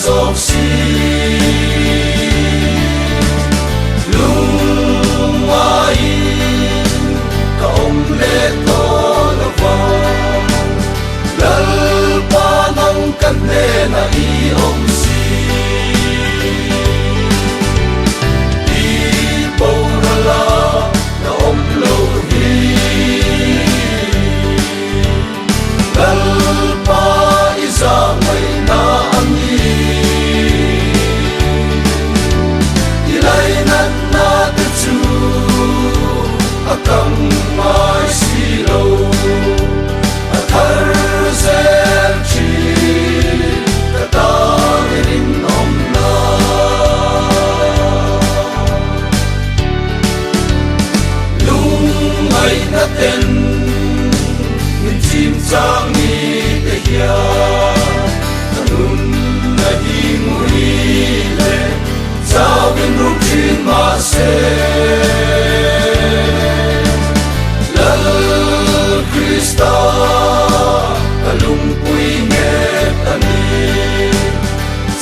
dọc si lung mai ka om le to la va lal pa nang kan le na i om si i po ra la na om lo hi lal pa isa mai na ani ilai nan na te chu akam mai si lo athar zel chi kata rin om na lung mai na ten min chim chang ni te hia nun na hi mui le sao bin ru chin ma se lal Krista kalung pui nge tani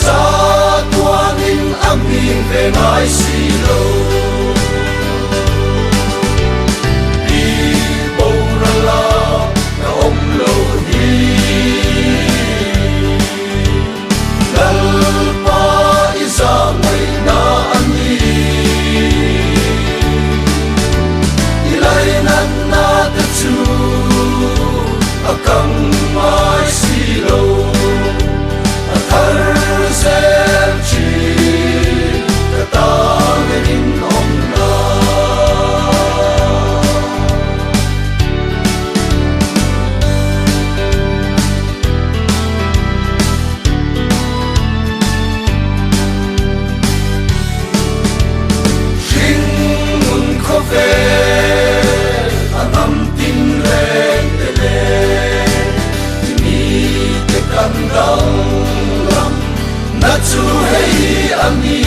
sa tuanin aming ve ngai si lo di bo ra la na om lo hi lal pa isa mai na ani ilai nan na te chu akam mai si lo athar zel chi kata rin om na ring mun kho ve anam tin ren te le ni te kan dang lam na chu hei ani